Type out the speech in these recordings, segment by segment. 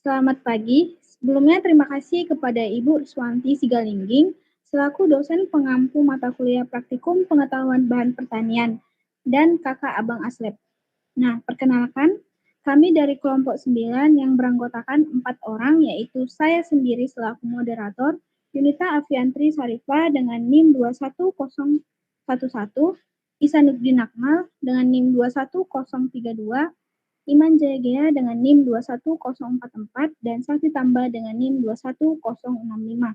Selamat pagi. Sebelumnya terima kasih kepada Ibu Ruswanti Sigalingging selaku dosen pengampu mata kuliah praktikum pengetahuan bahan pertanian dan Kakak Abang Aslep. Nah, perkenalkan, kami dari kelompok 9 yang beranggotakan 4 orang, yaitu saya sendiri selaku moderator, Yunita Afiantri Sarifah dengan NIM 21011, Isanuddin Akmal dengan NIM 21032, Iman Jayagaya dengan NIM 21044, dan Safi Tamba dengan NIM 21065.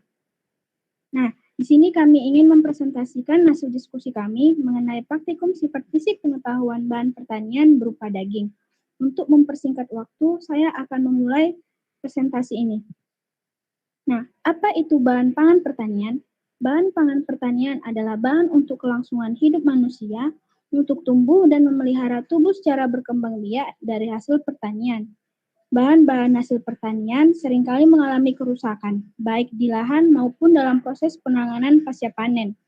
Nah, di sini kami ingin mempresentasikan hasil diskusi kami mengenai praktikum sifat fisik pengetahuan bahan pertanian berupa daging. Untuk mempersingkat waktu, saya akan memulai presentasi ini. Nah, apa itu bahan pangan pertanian? Bahan pangan pertanian adalah bahan untuk kelangsungan hidup manusia, untuk tumbuh dan memelihara tubuh secara berkembang biak dari hasil pertanian. Bahan-bahan hasil pertanian seringkali mengalami kerusakan, baik di lahan maupun dalam proses penanganan pasca panen.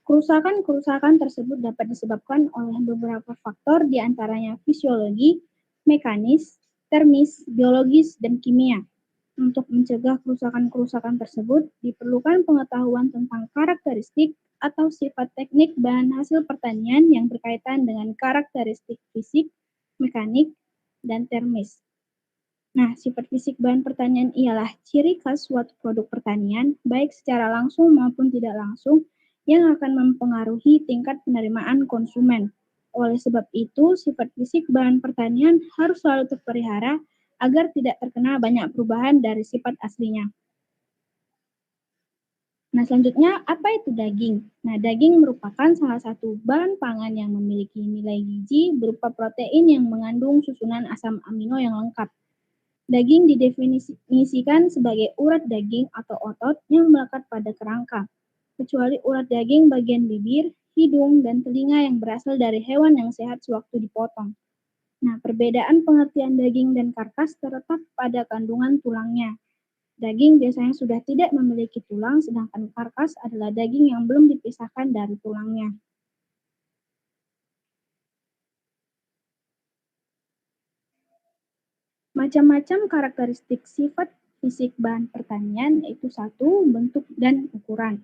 Kerusakan-kerusakan tersebut dapat disebabkan oleh beberapa faktor, di antaranya fisiologi, mekanis, termis, biologis, dan kimia. Untuk mencegah kerusakan-kerusakan tersebut, diperlukan pengetahuan tentang karakteristik atau sifat teknik bahan hasil pertanian yang berkaitan dengan karakteristik fisik, mekanik, dan termis. Nah, sifat fisik bahan pertanian ialah ciri khas suatu produk pertanian, baik secara langsung maupun tidak langsung, yang akan mempengaruhi tingkat penerimaan konsumen. Oleh sebab itu, sifat fisik bahan pertanian harus selalu terpelihara agar tidak terkena banyak perubahan dari sifat aslinya. Nah, selanjutnya, apa itu daging? Nah, daging merupakan salah satu bahan pangan yang memiliki nilai gizi berupa protein yang mengandung susunan asam amino yang lengkap. Daging didefinisikan sebagai urat daging atau otot yang melekat pada kerangka, kecuali urat daging bagian bibir, hidung, dan telinga yang berasal dari hewan yang sehat sewaktu dipotong. Nah, perbedaan pengertian daging dan karkas terletak pada kandungan tulangnya. Daging biasanya sudah tidak memiliki tulang, sedangkan karkas adalah daging yang belum dipisahkan dari tulangnya. Macam-macam karakteristik sifat fisik bahan pertanian, yaitu 1. Bentuk dan ukuran.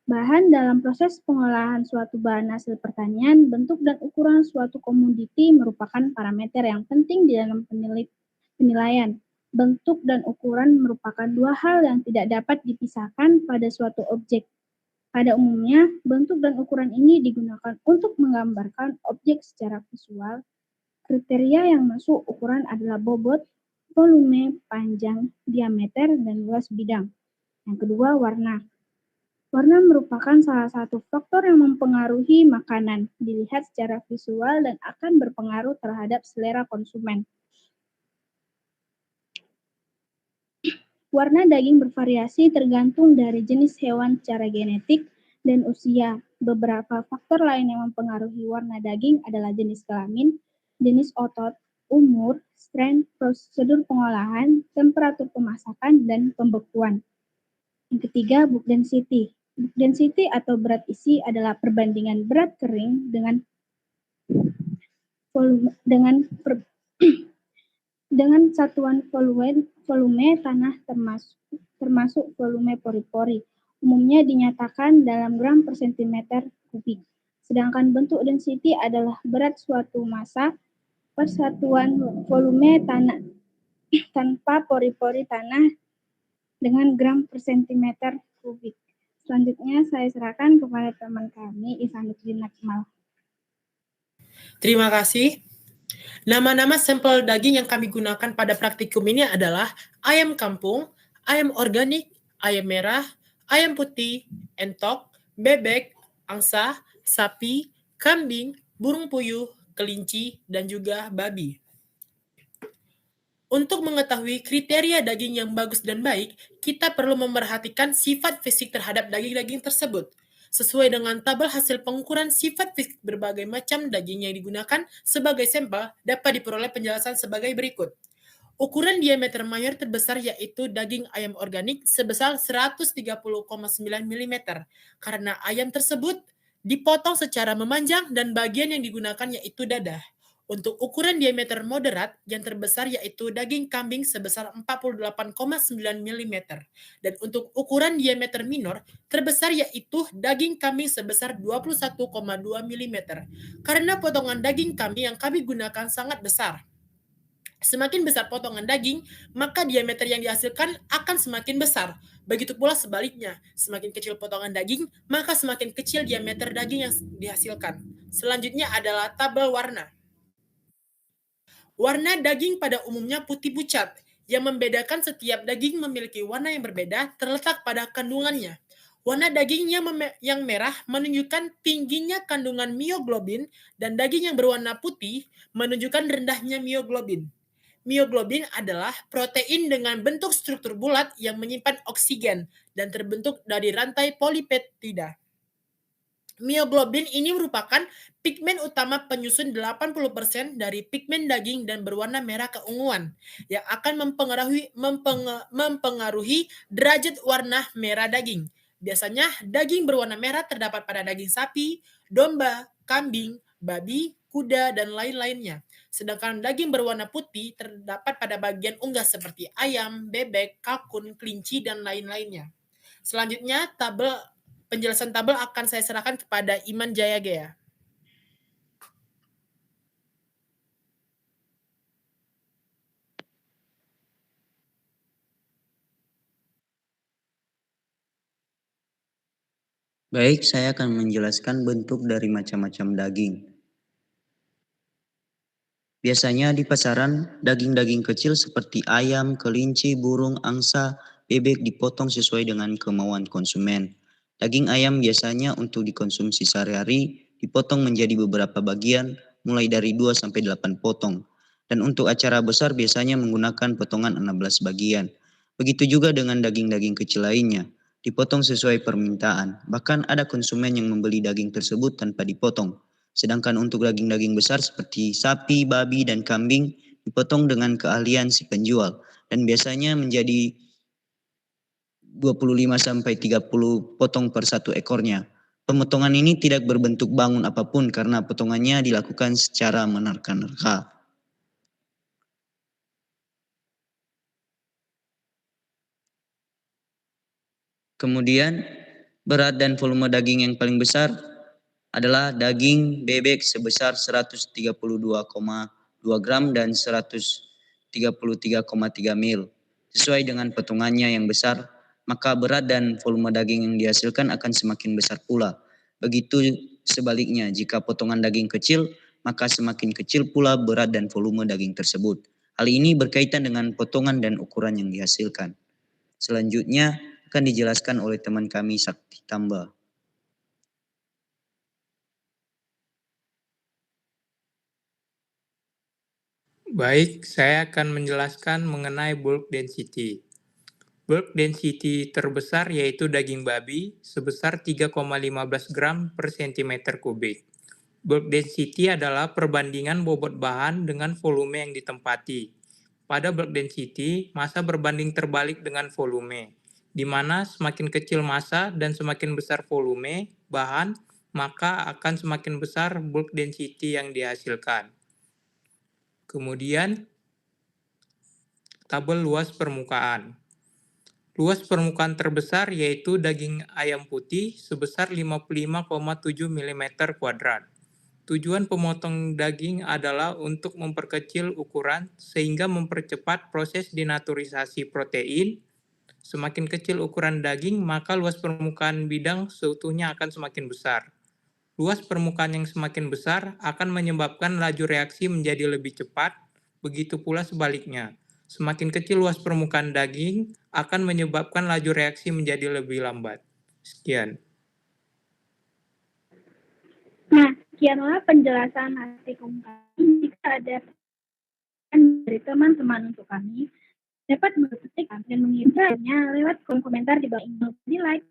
Bahan dalam proses pengolahan suatu bahan hasil pertanian, bentuk dan ukuran suatu komoditi merupakan parameter yang penting di dalam penilaian. Bentuk dan ukuran merupakan dua hal yang tidak dapat dipisahkan pada suatu objek. Pada umumnya, bentuk dan ukuran ini digunakan untuk menggambarkan objek secara visual. Kriteria yang masuk ukuran adalah bobot, volume, panjang, diameter, dan luas bidang. Yang kedua, warna. Warna merupakan salah satu faktor yang mempengaruhi makanan, dilihat secara visual dan akan berpengaruh terhadap selera konsumen. Warna daging bervariasi tergantung dari jenis hewan secara genetik dan usia. Beberapa faktor lain yang mempengaruhi warna daging adalah jenis kelamin, jenis otot, umur, strain, prosedur pengolahan, temperatur pemasakan, dan pembekuan. Yang ketiga, book density. Book density atau berat isi adalah perbandingan berat kering dengan volume dengan satuan volume tanah termasuk volume pori-pori. Umumnya dinyatakan dalam gram per sentimeter kubik. Sedangkan bentuk density adalah berat suatu massa per satuan volume tanah tanpa pori-pori tanah dengan gram per sentimeter kubik. Selanjutnya saya serahkan kepada teman kami, Isanuddin Akmal. Terima kasih. Nama-nama sampel daging yang kami gunakan pada praktikum ini adalah ayam kampung, ayam organik, ayam merah, ayam putih, entok, bebek, angsa, sapi, kambing, burung puyuh, kelinci, dan juga babi. Untuk mengetahui kriteria daging yang bagus dan baik, kita perlu memerhatikan sifat fisik terhadap daging-daging tersebut. Sesuai dengan tabel hasil pengukuran sifat fisik berbagai macam daging yang digunakan sebagai sampel dapat diperoleh penjelasan sebagai berikut. Ukuran diameter mayor terbesar yaitu daging ayam organik sebesar 130,9 mm karena ayam tersebut dipotong secara memanjang dan bagian yang digunakan yaitu dada. Untuk ukuran diameter moderat, yang terbesar yaitu daging kambing sebesar 48,9 mm. Dan untuk ukuran diameter minor, terbesar yaitu daging kambing sebesar 21,2 mm. Karena potongan daging kambing yang kami gunakan sangat besar. Semakin besar potongan daging, maka diameter yang dihasilkan akan semakin besar. Begitu pula sebaliknya, semakin kecil potongan daging, maka semakin kecil diameter daging yang dihasilkan. Selanjutnya adalah tabel warna. Warna daging pada umumnya putih pucat. Yang membedakan setiap daging memiliki warna yang berbeda terletak pada kandungannya. Warna daging yang merah menunjukkan tingginya kandungan mioglobin dan daging yang berwarna putih menunjukkan rendahnya mioglobin. Mioglobin adalah protein dengan bentuk struktur bulat yang menyimpan oksigen dan terbentuk dari rantai polipeptida. Mioglobin ini merupakan pigmen utama penyusun 80% dari pigmen daging dan berwarna merah keunguan yang akan mempengaruhi derajat warna merah daging. Biasanya daging berwarna merah terdapat pada daging sapi, domba, kambing, babi, kuda, dan lain-lainnya. Sedangkan daging berwarna putih terdapat pada bagian unggas seperti ayam, bebek, kalkun, kelinci, dan lain-lainnya. Selanjutnya, penjelasan tabel akan saya serahkan kepada Iman Jayagea. Baik, saya akan menjelaskan bentuk dari macam-macam daging. Biasanya di pasaran, daging-daging kecil seperti ayam, kelinci, burung, angsa, bebek dipotong sesuai dengan kemauan konsumen. Daging ayam biasanya untuk dikonsumsi sehari-hari dipotong menjadi beberapa bagian, mulai dari 2-8 potong. Dan untuk acara besar biasanya menggunakan potongan 16 bagian. Begitu juga dengan daging-daging kecil lainnya, dipotong sesuai permintaan. Bahkan ada konsumen yang membeli daging tersebut tanpa dipotong. Sedangkan untuk daging-daging besar seperti sapi, babi, dan kambing dipotong dengan keahlian si penjual dan biasanya menjadi 25-30 potong per satu ekornya. Pemotongan ini tidak berbentuk bangun apapun karena potongannya dilakukan secara menerka-nerka. Kemudian, berat dan volume daging yang paling besar adalah daging bebek sebesar 132,2 gram dan 133,3 mil. Sesuai dengan potongannya yang besar, maka berat dan volume daging yang dihasilkan akan semakin besar pula. Begitu sebaliknya, jika potongan daging kecil, maka semakin kecil pula berat dan volume daging tersebut. Hal ini berkaitan dengan potongan dan ukuran yang dihasilkan. Selanjutnya akan dijelaskan oleh teman kami Sakti Tamba. Baik, saya akan menjelaskan mengenai bulk density. Bulk density terbesar yaitu daging babi sebesar 3,15 gram per cm kubik. Bulk density adalah perbandingan bobot bahan dengan volume yang ditempati. Pada bulk density, massa berbanding terbalik dengan volume, di mana semakin kecil massa dan semakin besar volume bahan, maka akan semakin besar bulk density yang dihasilkan. Kemudian, tabel luas permukaan. Luas permukaan terbesar yaitu daging ayam putih sebesar 55,7 mm kuadrat. Tujuan pemotong daging adalah untuk memperkecil ukuran sehingga mempercepat proses denaturisasi protein. Semakin kecil ukuran daging, maka luas permukaan bidang seutuhnya akan semakin besar. Luas permukaan yang semakin besar akan menyebabkan laju reaksi menjadi lebih cepat, begitu pula sebaliknya. Semakin kecil luas permukaan daging akan menyebabkan laju reaksi menjadi lebih lambat. Sekian. Nah, sekianlah penjelasan artikel kami. Jika ada dari teman-teman untuk kami, dapat mengetik dan mengirimnya lewat kolom komentar di bawah ini. Di like.